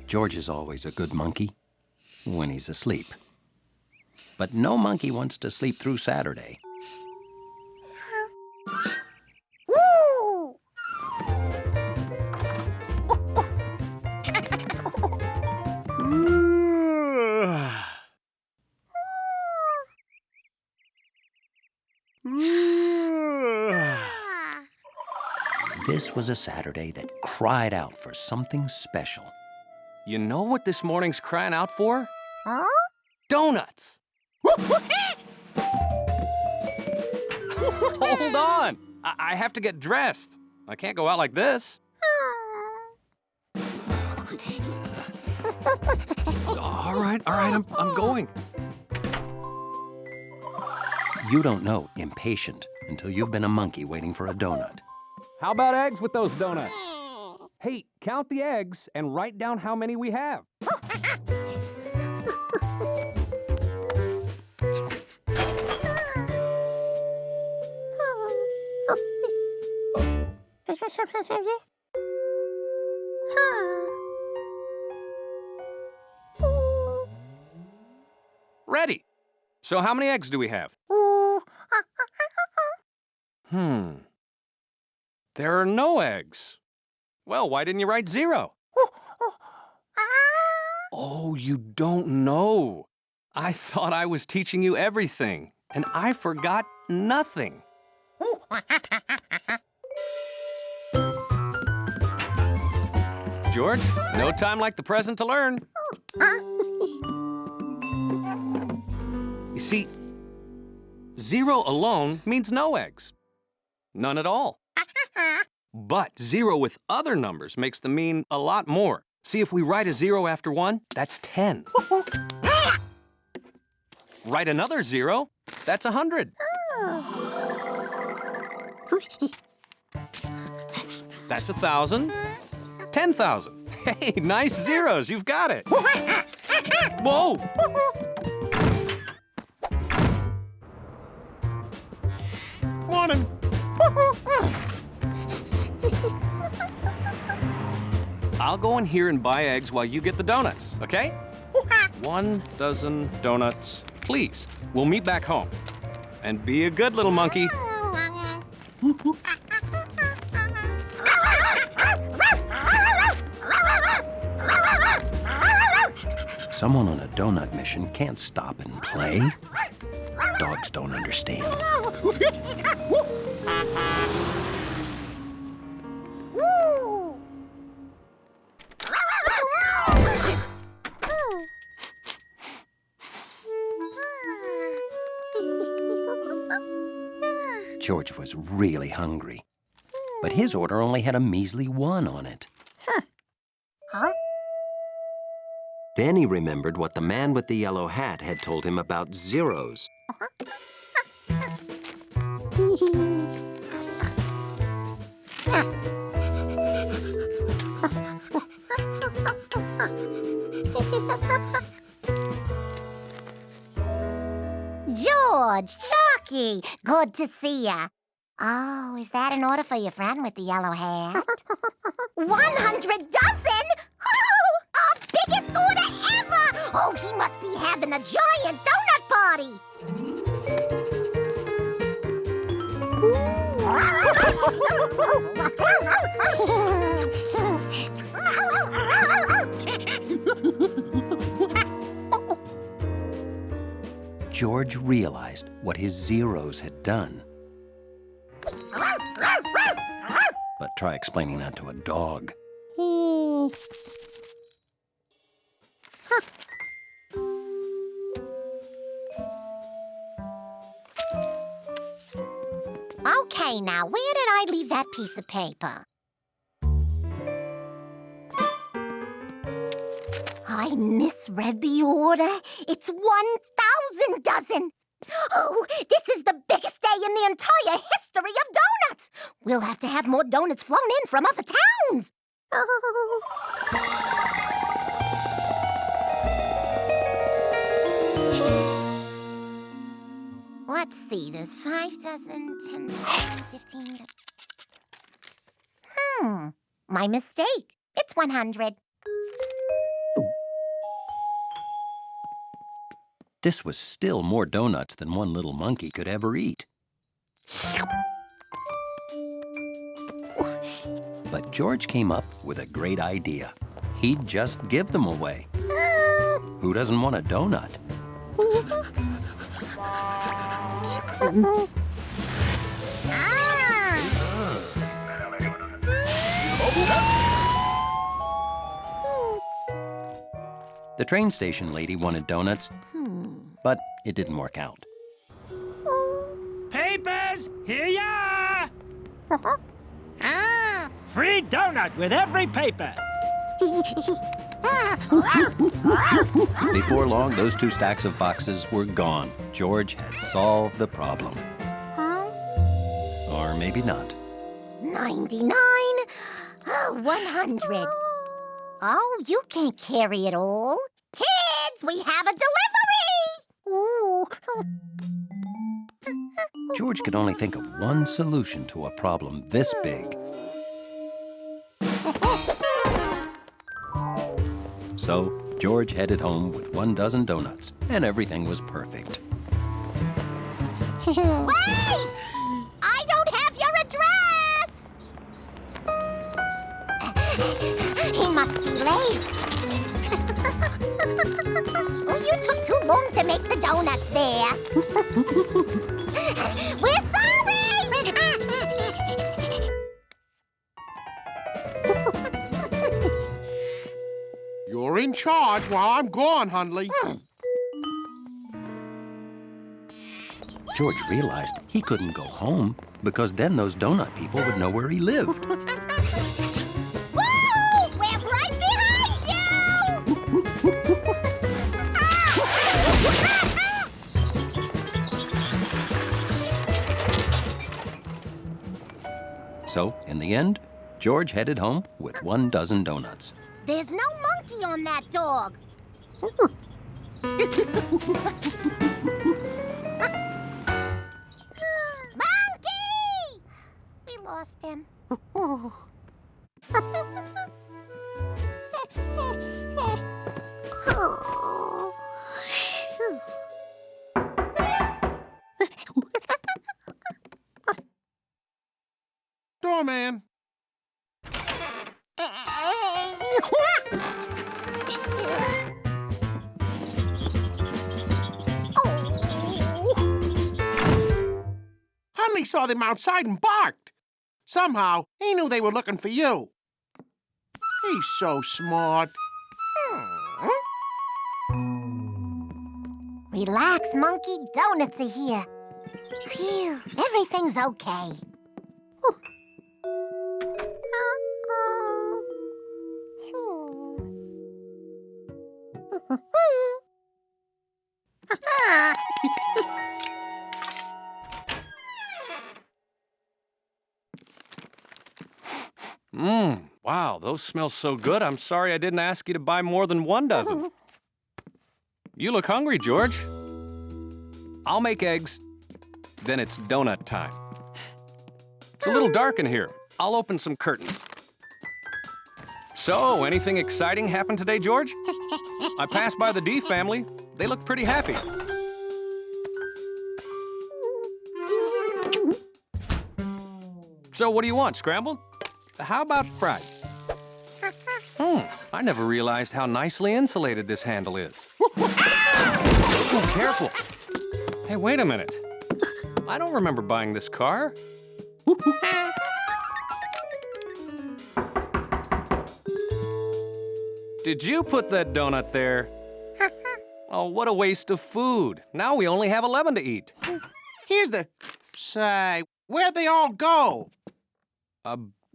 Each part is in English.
George is always a good monkey when he's asleep. But no monkey wants to sleep through Saturday. Woo! This was a Saturday that cried out for something special. You know what this morning's crying out for? Huh? Donuts! Hold on! I have to get dressed. I can't go out like this. All right, I'm going. You don't know impatient until you've been a monkey waiting for a donut. How about eggs with those donuts? Hey, count the eggs and write down how many we have. Ready. So how many eggs do we have? There are no eggs. Well, why didn't you write 0? Oh, you don't know. I thought I was teaching you everything, and I forgot nothing. George, no time like the present to learn. You see, 0 alone means no eggs. None at all. But 0 with other numbers makes them mean a lot more. See, if we write a 0 after 1, that's 10. Write another 0, that's 100. That's 1,000. 10,000. Hey, nice zeros, you've got it. Whoa! Morning. I'll go in here and buy eggs while you get the donuts, okay? 1 dozen donuts, please. We'll meet back home. And be a good little monkey. Someone on a donut mission can't stop and play. Dogs don't understand. George was really hungry, but his order only had a measly 1 on it. Huh? Then he remembered what the man with the yellow hat had told him about zeros. George, Chalky, good to see ya. Oh, is that an order for your friend with the yellow hat? 100 dozen? Oh, our biggest order ever! Oh, he must be having a giant donut party. George realized what his zeros had done. But try explaining that to a dog. Okay, now, where did I leave that piece of paper? I misread the order. It's 1,000 dozen. Oh, this is the biggest day in the entire history of donuts. We'll have to have more donuts flown in from other towns. Let's see, there's 5 dozen, 10 dozen, 15 dozen. My mistake. It's 100. This was still more donuts than one little monkey could ever eat. But George came up with a great idea. He'd just give them away. Who doesn't want a donut? The train station lady wanted donuts, but it didn't work out. Papers, here ya are! Free donut with every paper. Before long, those 2 stacks of boxes were gone. George had solved the problem. Or maybe not. 99. Oh, 100. Oh, you can't carry it all. Kids, we have a delivery! George could only think of one solution to a problem this big. So, George headed home with 1 dozen donuts, and everything was perfect. Wait! I don't have your address! He must be late. Oh, you took too long to make the donuts there. We're sorry! You're in charge while I'm gone, Hundley. George realized he couldn't go home because then those donut people would know where he lived. Woo! We're right behind you! So, in the end, George headed home with 1 dozen donuts. There's no monkey on that dog. Monkey! We lost him. Doorman. Hundley saw them outside and barked. Somehow, he knew they were looking for you. He's so smart. Relax, Monkey. Donuts are here. Phew, everything's okay. Wow, those smell so good. I'm sorry I didn't ask you to buy more than 1 dozen. You look hungry, George. I'll make eggs, then it's donut time. It's a little dark in here. I'll open some curtains. So, anything exciting happened today, George? I passed by the D family. They look pretty happy. So, what do you want, scrambled? How about fried? I never realized how nicely insulated this handle is. Oh, careful. Hey, wait a minute. I don't remember buying this car. Did you put that donut there? Oh, what a waste of food. Now we only have 11 to eat. Here's the... Say, where'd they all go?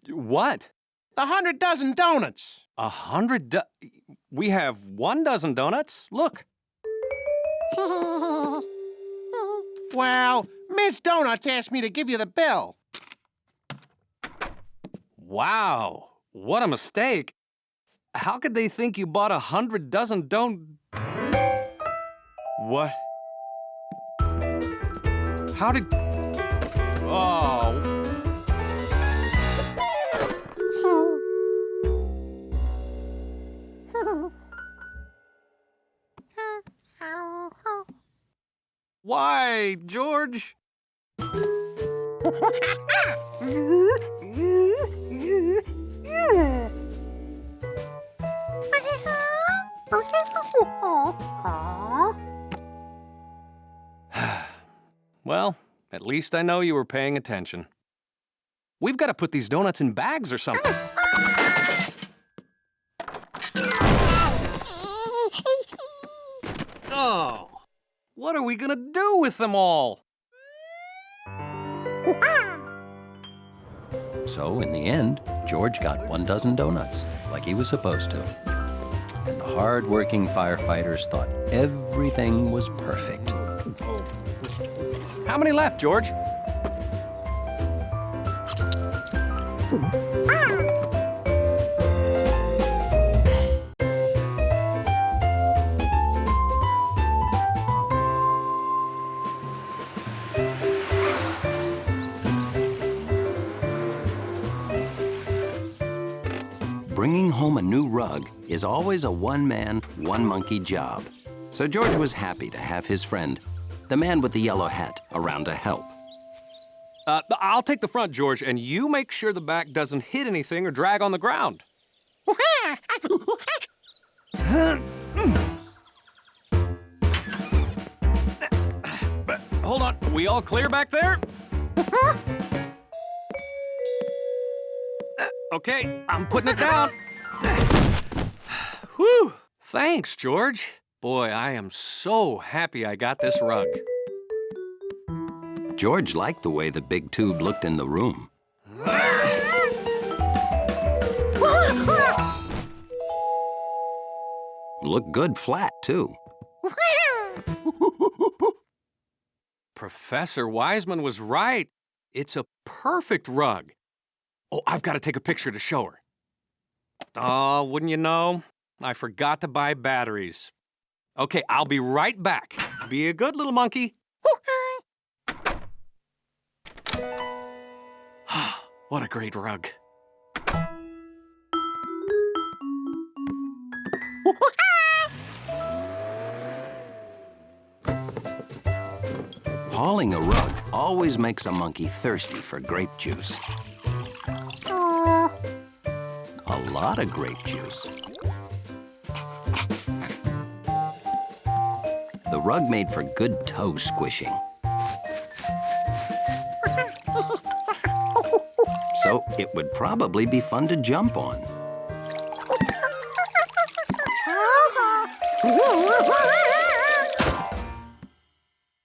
What? The 100 dozen donuts. 100 We have 1 dozen donuts? Look. Well, Miss Donuts asked me to give you the bill. Wow, what a mistake. How could they think you bought 100 dozen What? How did... Oh. Why, George? Well, at least I know you were paying attention. We've got to put these donuts in bags or something. Oh, what are we gonna do with them all? So, in the end, George got 12 donuts, like he was supposed to. And the hard-working firefighters thought everything was perfect. How many left, George? Bringing home a new rug is always a one-man, one-monkey job. So George was happy to have his friend, the man with the yellow hat, around to help. I'll take the front, George, and you make sure the back doesn't hit anything or drag on the ground. But hold on, we all clear back there? Okay, I'm putting it down. Whew, thanks, George. Boy, I am so happy I got this rug. George liked the way the big tube looked in the room. Looked good flat, too. Professor Wiseman was right. It's a perfect rug. Oh, I've got to take a picture to show her. Oh, wouldn't you know? I forgot to buy batteries. Okay, I'll be right back. Be a good little monkey. What a great rug. Hauling a rug always makes a monkey thirsty for grape juice. A lot of grape juice. The rug made for good toe squishing. So it would probably be fun to jump on.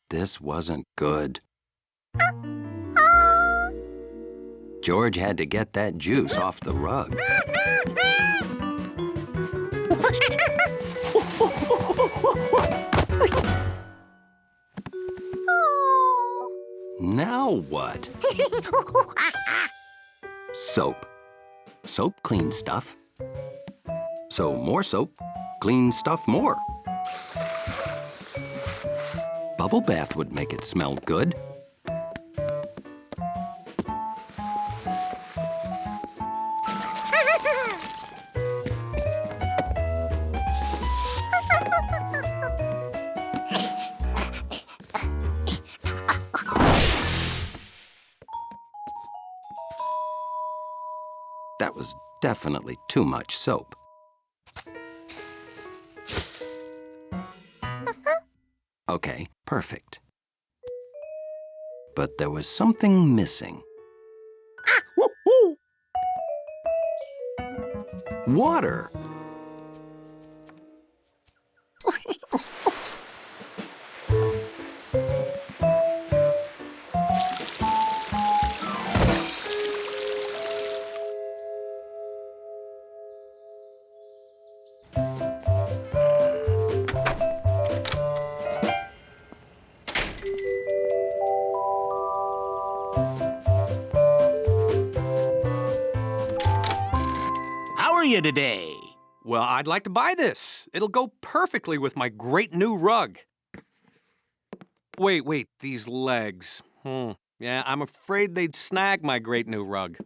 This wasn't good. George had to get that juice off the rug. Now what? Soap. Soap cleans stuff. So more soap cleans stuff more. Bubble bath would make it smell good. That was definitely too much soap. Okay, perfect. But there was something missing. Water! You today? Well, I'd like to buy this. It'll go perfectly with my great new rug. Wait, these legs. Yeah, I'm afraid they'd snag my great new rug.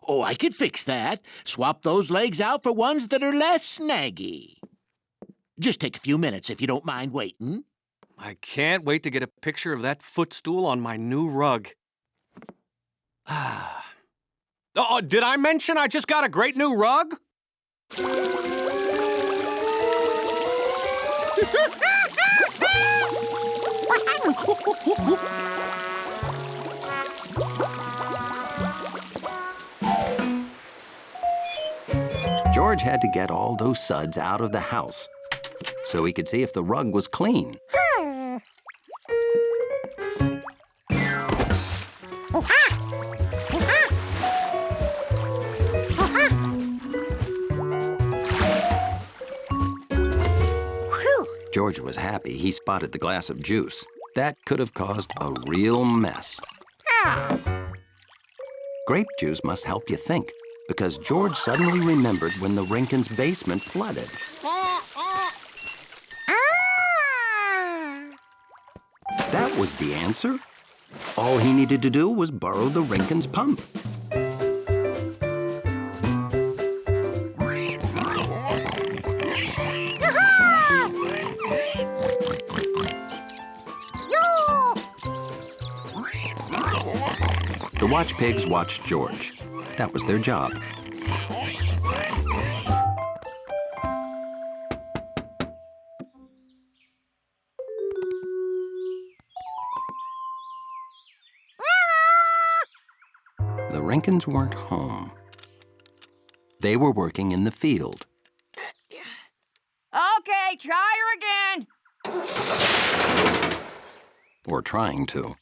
Oh, I could fix that. Swap those legs out for ones that are less snaggy. Just take a few minutes if you don't mind waiting. I can't wait to get a picture of that footstool on my new rug. Oh, did I mention I just got a great new rug? George had to get all those suds out of the house so he could see if the rug was clean. George was happy he spotted the glass of juice. That could have caused a real mess. Grape juice must help you think, because George suddenly remembered when the Rinkins' basement flooded. That was the answer. All he needed to do was borrow the Rinkins' pump. The watch pigs watched George. That was their job. The Rinkins weren't home. They were working in the field. Okay, try her again. Or trying to.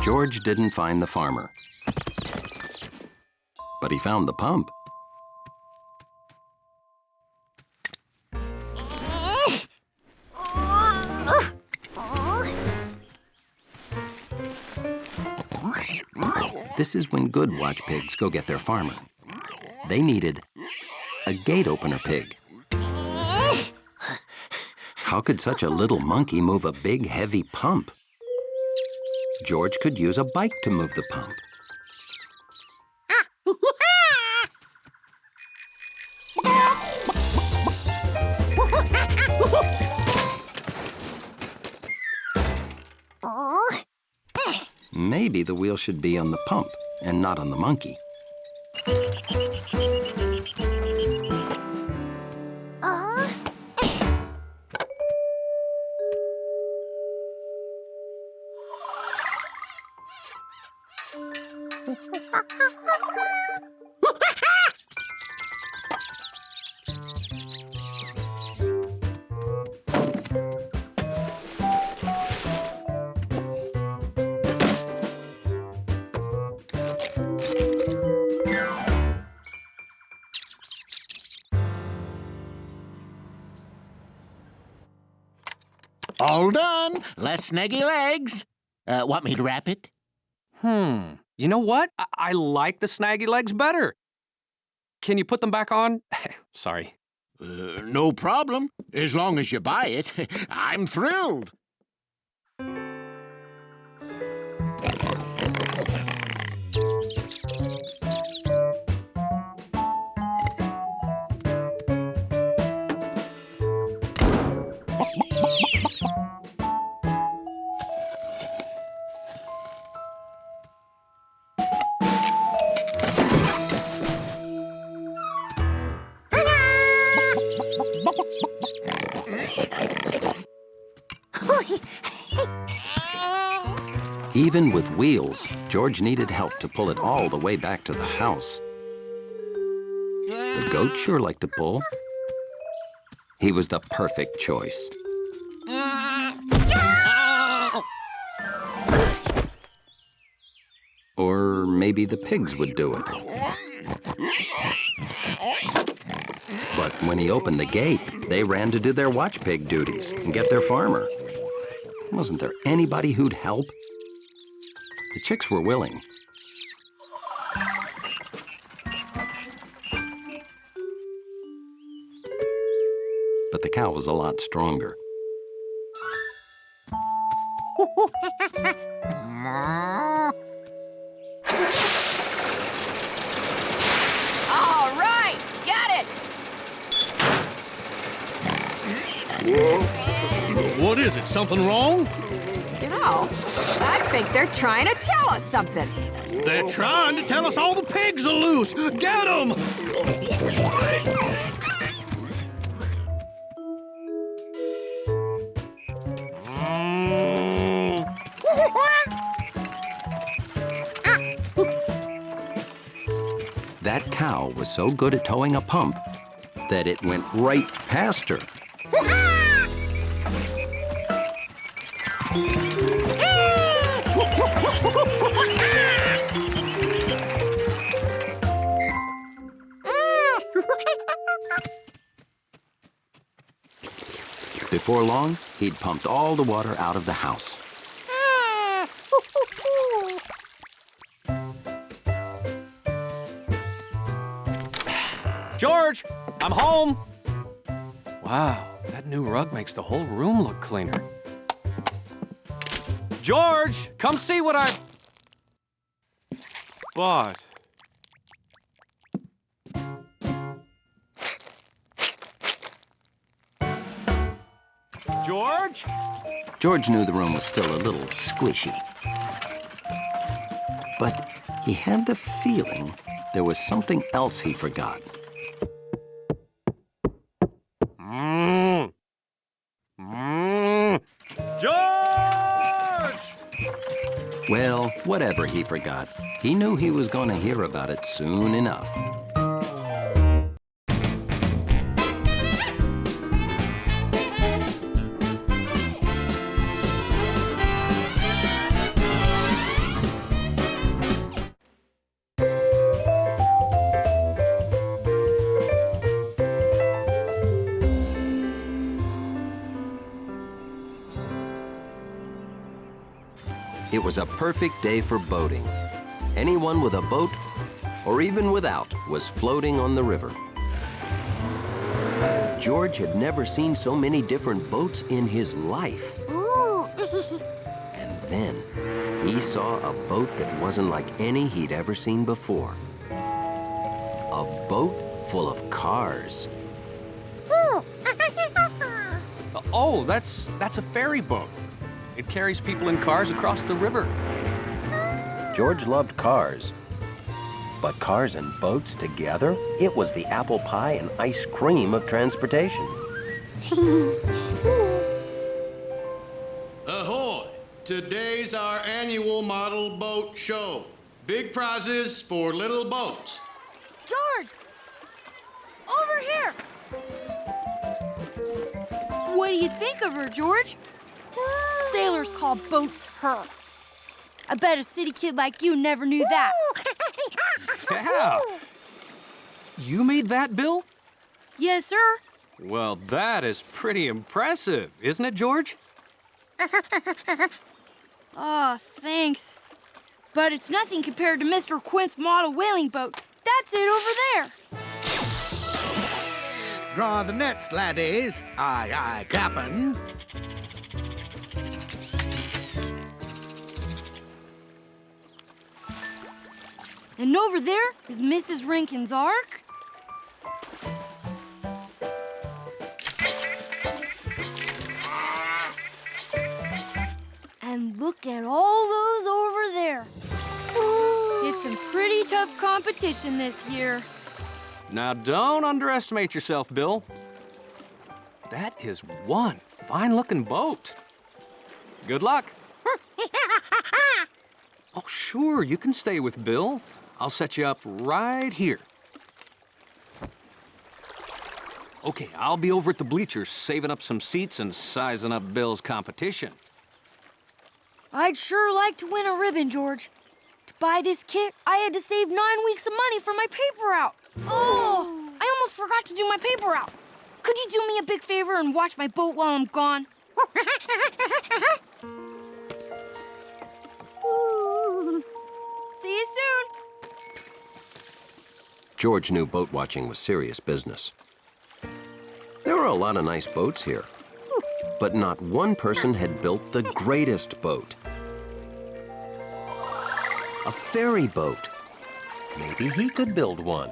George didn't find the farmer, but he found the pump. This is when good watch pigs go get their farmer. They needed a gate opener pig. How could such a little monkey move a big, heavy pump? George could use a bike to move the pump. Maybe the wheel should be on the pump and not on the monkey. All done. Less snaggy legs. Want me to wrap it? You know what? I like the snaggy legs better. Can you put them back on? Sorry. No problem. As long as you buy it. I'm thrilled. Even with wheels, George needed help to pull it all the way back to the house. The goat sure liked to pull. He was the perfect choice. Or maybe the pigs would do it. But when he opened the gate, they ran to do their watch pig duties and get their farmer. Wasn't there anybody who'd help? The chicks were willing. but the cow was a lot stronger. All right, got it. What is it? Something wrong? You know, I think they're trying to tell us something. They're trying to tell us all the pigs are loose. Get them! That cow was so good at towing a pump that it went right past her. Before long, he'd pumped all the water out of the house. George, I'm home. Wow, that new rug makes the whole room look cleaner. George, come see what I bought. George? George knew the room was still a little squishy. But he had the feeling there was something else he forgot. George! Well, whatever he forgot, he knew he was going to hear about it soon enough. It was a perfect day for boating. Anyone with a boat, or even without, was floating on the river. George had never seen so many different boats in his life. And then he saw a boat that wasn't like any he'd ever seen before. A boat full of cars. Oh, that's a ferry boat. It carries people in cars across the river. George loved cars. But cars and boats together, it was the apple pie and ice cream of transportation. Ahoy! Today's our annual model boat show. Big prizes for little boats. George! Over here! What do you think of her, George? Sailors call boats her. I bet a city kid like you never knew that. Yeah. You made that, Bill? Yes, sir. Well, that is pretty impressive, isn't it, George? Oh, thanks. But it's nothing compared to Mr. Quint's model whaling boat. That's it over there. Draw the nets, laddies. Aye, aye, Cap'n. And over there is Mrs. Rankin's Ark. And look at all those over there. It's some pretty tough competition this year. Now, don't underestimate yourself, Bill. That is one fine-looking boat. Good luck. Oh, sure, you can stay with Bill. I'll set you up right here. Okay, I'll be over at the bleachers saving up some seats and sizing up Bill's competition. I'd sure like to win a ribbon, George. To buy this kit, I had to save 9 weeks of money for my paper route. Oh, I almost forgot to do my paper route. Could you do me a big favor and watch my boat while I'm gone? See you soon. George knew boat watching was serious business. There were a lot of nice boats here, but not one person had built the greatest boat. A ferry boat. Maybe he could build one.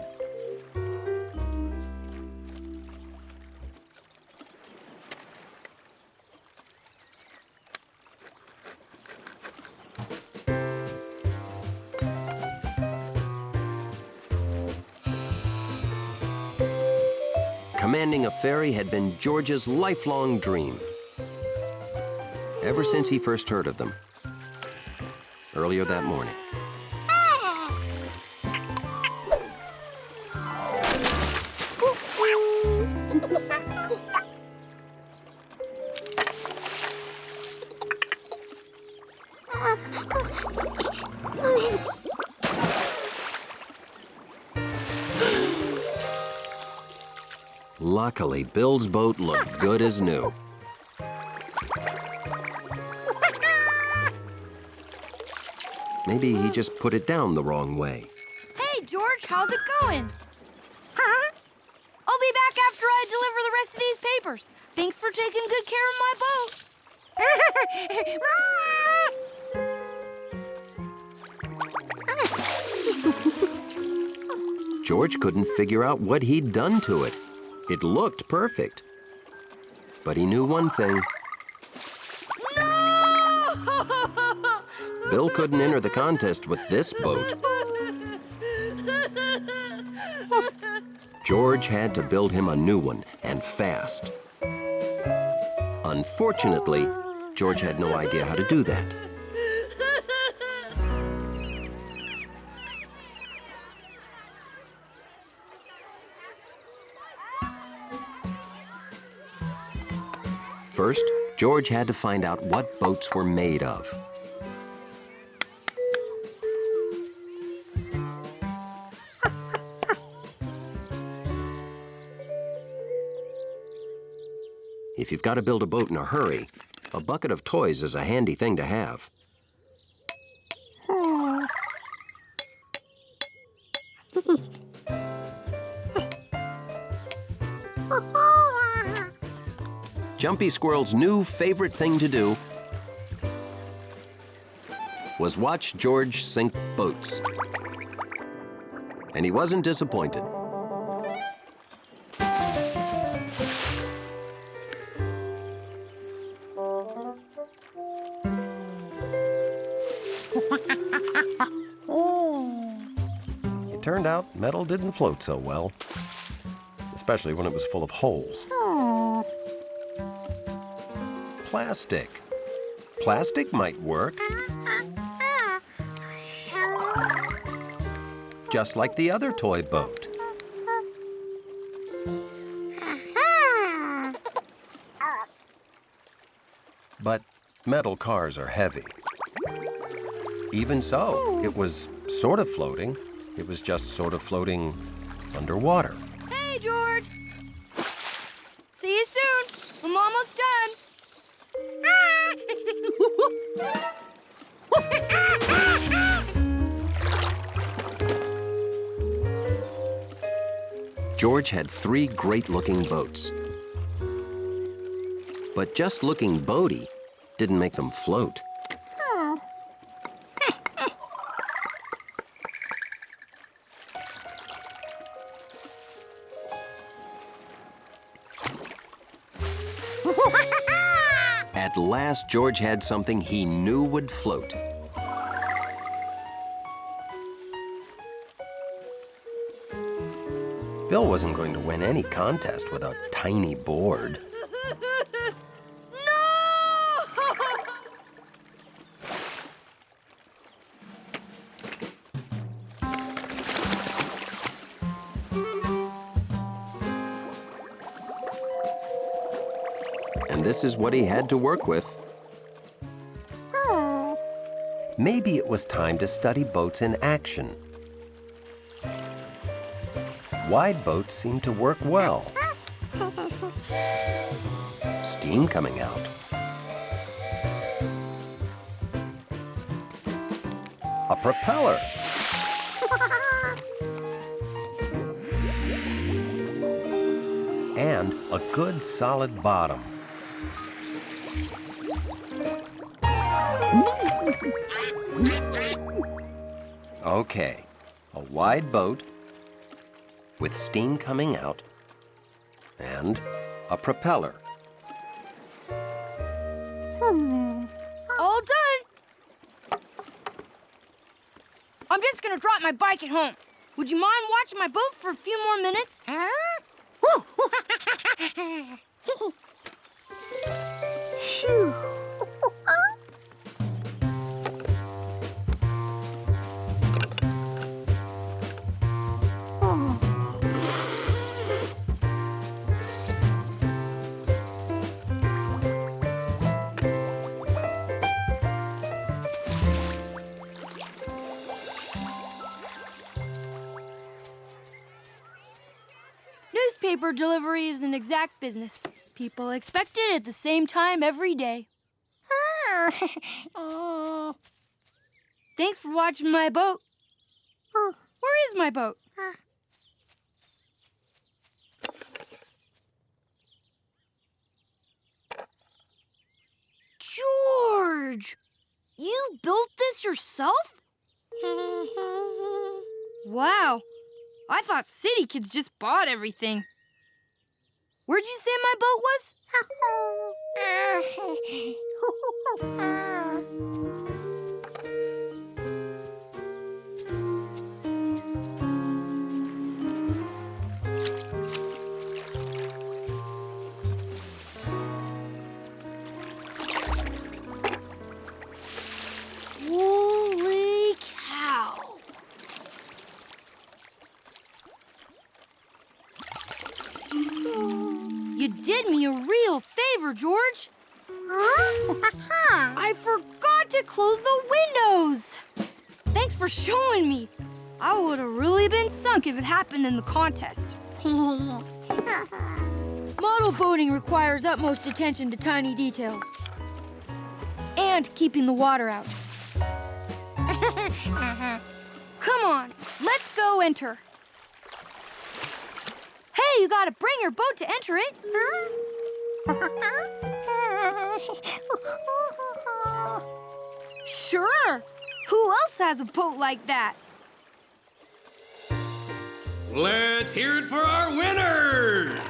Commanding a ferry had been George's lifelong dream, ever since he first heard of them, earlier that morning. Luckily, Bill's boat looked good as new. Maybe he just put it down the wrong way. Hey, George, how's it going? I'll be back after I deliver the rest of these papers. Thanks for taking good care of my boat. George couldn't figure out what he'd done to it. It looked perfect. But he knew one thing. No! Bill couldn't enter the contest with this boat. George had to build him a new one, and fast. Unfortunately, George had no idea how to do that. First, George had to find out what boats were made of. If you've got to build a boat in a hurry, a bucket of toys is a handy thing to have. Jumpy Squirrel's new favorite thing to do was watch George sink boats. And he wasn't disappointed. It turned out metal didn't float so well, especially when it was full of holes. Plastic. Plastic might work. Just like the other toy boat. But metal cars are heavy. Even so, it was sort of floating. It was just sort of floating underwater. Hey, George! See you soon. I'm almost done. George had 3 great-looking boats. But just looking boaty didn't make them float. At last, George had something he knew would float. Bill wasn't going to win any contest with a tiny board. And this is what he had to work with. Maybe it was time to study boats in action. Wide boats seem to work well. Steam coming out. A propeller. and a good solid bottom. Okay, a wide boat with steam coming out and a propeller. All done. I'm just gonna drop my bike at home. Would you mind watching my boat for a few more minutes? Phew. Newspaper delivery is an exact business. People expect it at the same time every day. Thanks for watching my boat. Where is my boat? George! You built this yourself? Wow. I thought city kids just bought everything. Where'd you say my boat was? Holy cow! You did me a real favor, George. I forgot to close the windows. Thanks for showing me. I would have really been sunk if it happened in the contest. Model boating requires utmost attention to tiny details. And keeping the water out. Come on, let's go enter. Hey, you gotta bring your boat to enter it. Sure. Who else has a boat like that? Let's hear it for our winners!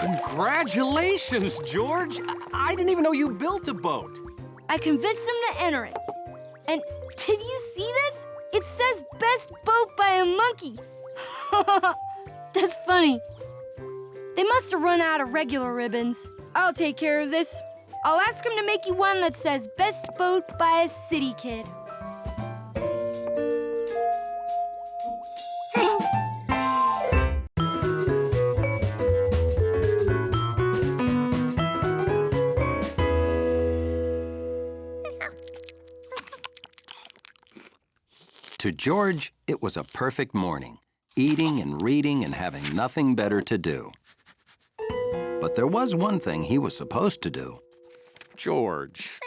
Congratulations, George! I didn't even know you built a boat. I convinced them to enter it. And did you see this? It says best boat by a monkey. That's funny. They must have run out of regular ribbons. I'll take care of this. I'll ask them to make you one that says best boat by a city kid. To George, it was a perfect morning, eating and reading and having nothing better to do. But there was one thing he was supposed to do. George,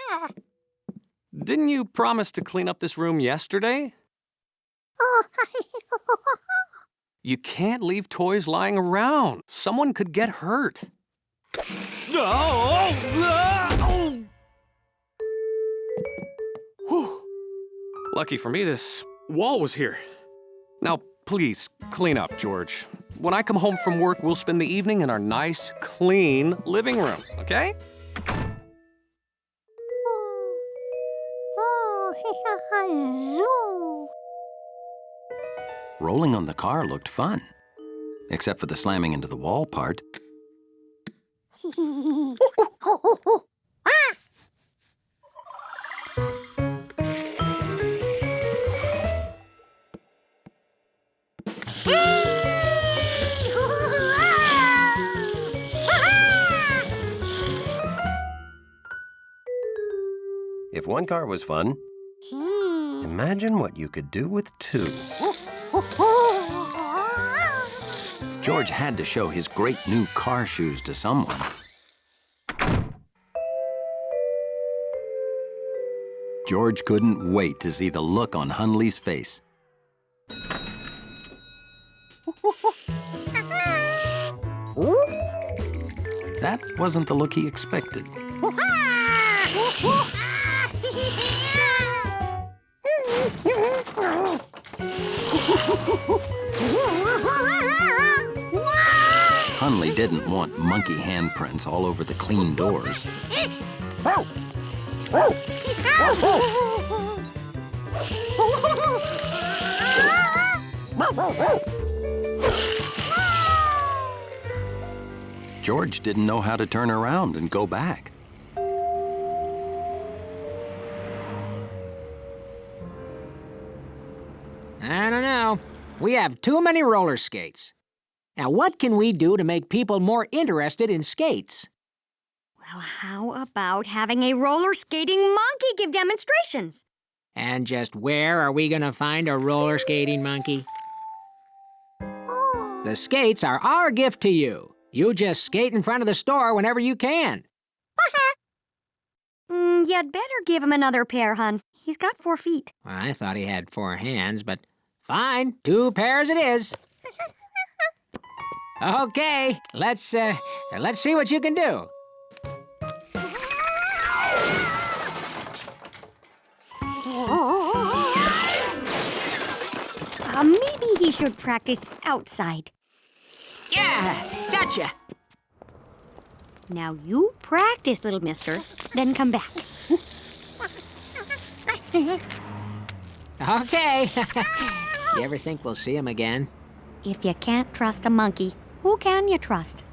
didn't you promise to clean up this room yesterday? You can't leave toys lying around. Someone could get hurt. Whew. Lucky for me, this wall was here. Now, please, clean up, George. When I come home from work, we'll spend the evening in our nice, clean living room, okay? Rolling on the car looked fun, except for the slamming into the wall part. If one car was fun, imagine what you could do with two. George had to show his great new car shoes to someone. George couldn't wait to see the look on Hunley's face. That wasn't the look he expected. Hunley didn't want monkey handprints all over the clean doors. George didn't know how to turn around and go back. I don't know. We have too many roller skates. Now, what can we do to make people more interested in skates? Well, how about having a roller skating monkey give demonstrations? And just where are we gonna find a roller skating monkey? The skates are our gift to you. You just skate in front of the store whenever you can. You'd better give him another pair, hon. He's got 4 feet. Well, I thought he had 4 hands, but fine, 2 pairs it is. Okay, let's see what you can do. Maybe he should practice outside. Yeah, gotcha. Now you practice, little mister, then come back. Okay. You ever think we'll see him again? If you can't trust a monkey, who can you trust?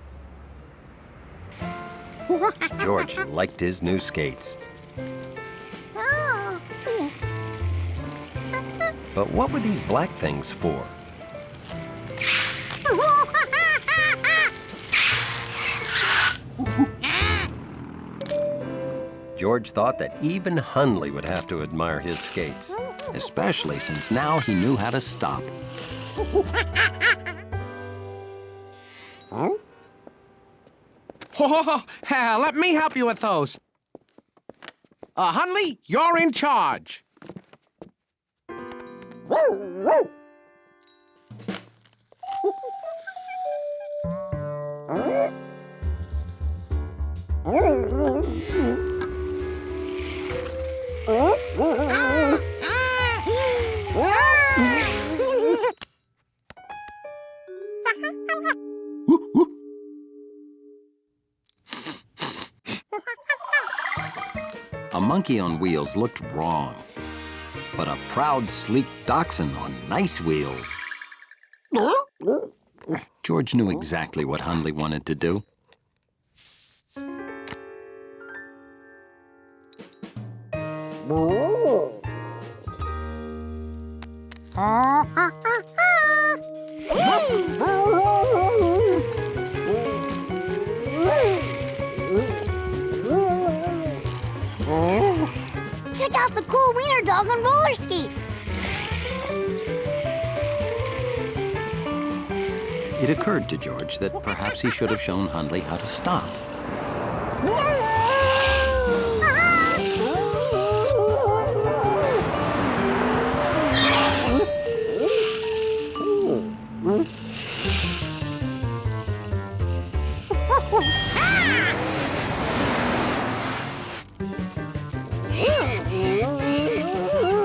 George liked his new skates. But what were these black things for? George thought that even Hunley would have to admire his skates, especially since now he knew how to stop. Let me help you with those. Hunley, you're in charge. A monkey on wheels looked wrong, but a proud, sleek dachshund on nice wheels. George knew exactly what Hunley wanted to do. Check out the cool wiener dog on roller skates. It occurred to George that perhaps he should have shown Hunley how to stop.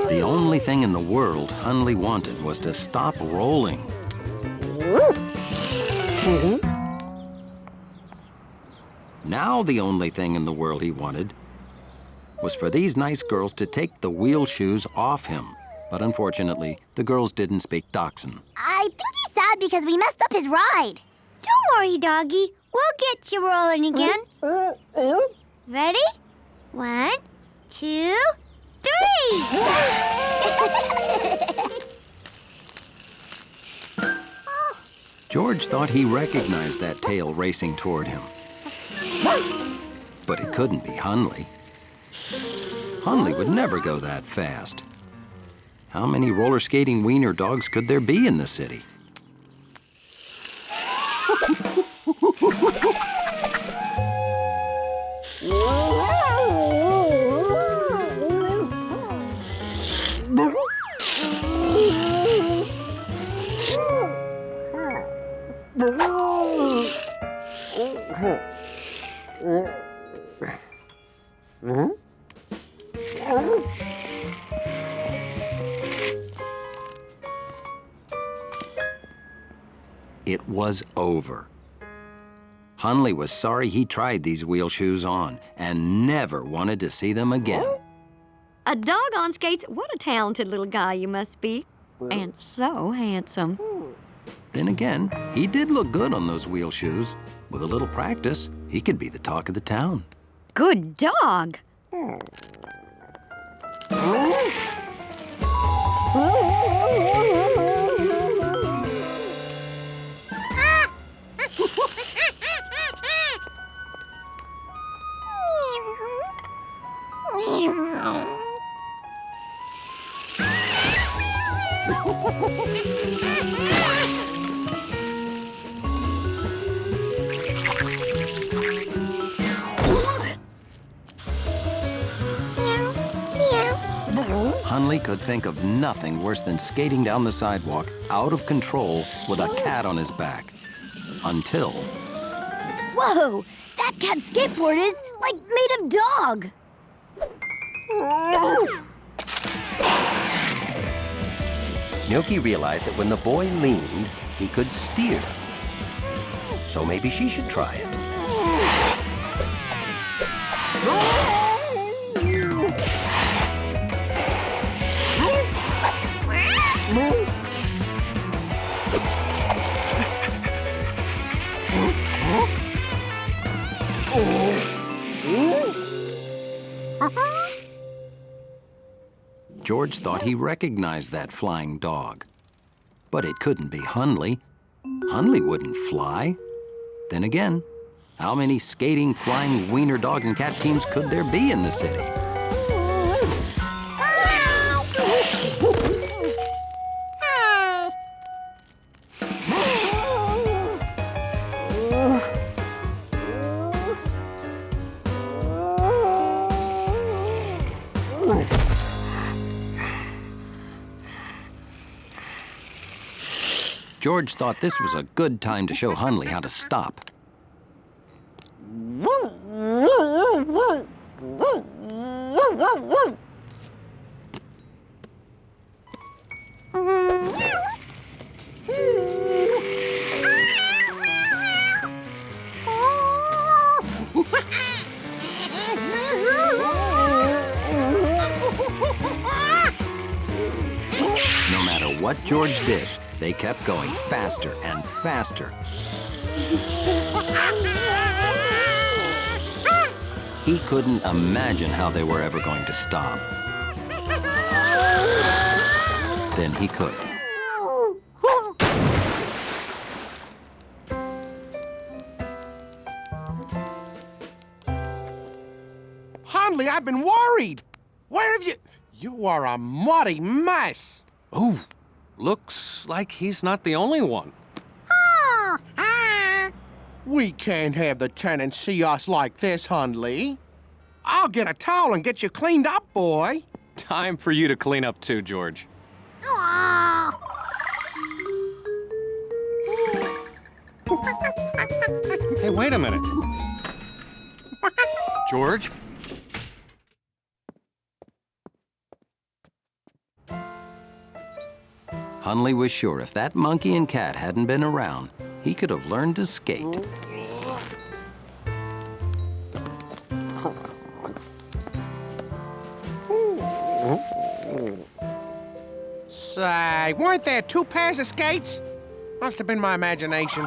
The only thing in the world Hunley wanted was to stop rolling. Now the only thing in the world he wanted was for these nice girls to take the wheel shoes off him. But unfortunately, the girls didn't speak Dachshund. I think he's sad because we messed up his ride. Don't worry, doggy. We'll get you rolling again. Ready? 1, 2, 3! George thought he recognized that tail racing toward him. But it couldn't be Hunley. Hunley would never go that fast. How many roller skating wiener dogs could there be in the city? It was over. Hunley was sorry he tried these wheel shoes on and never wanted to see them again. A dog on skates? What a talented little guy you must be. And so handsome. Then again, he did look good on those wheel shoes. With a little practice, he could be the talk of the town. Good dog. Hunley could think of nothing worse than skating down the sidewalk, out of control, with a cat on his back. Until... Whoa! That cat's skateboard is, like, made of dog. Gnocchi realized that when the boy leaned, he could steer. So maybe she should try it. George thought he recognized that flying dog. But it couldn't be Hunley. Hunley wouldn't fly. Then again, how many skating, flying wiener dog and cat teams could there be in the city? George thought this was a good time to show Hunley how to stop. No matter what George did, they kept going faster and faster. He couldn't imagine how they were ever going to stop. Then he could. Hunley, I've been worried. Where have you... You are a muddy mess. Oh, looks like he's not the only one. We can't have the tenants see us like this, Hunley. I'll get a towel and get you cleaned up, boy. Time for you to clean up too, George. Hey, wait a minute. George? Hunley was sure if that monkey and cat hadn't been around, he could have learned to skate. Say, weren't there two pairs of skates? Must have been my imagination.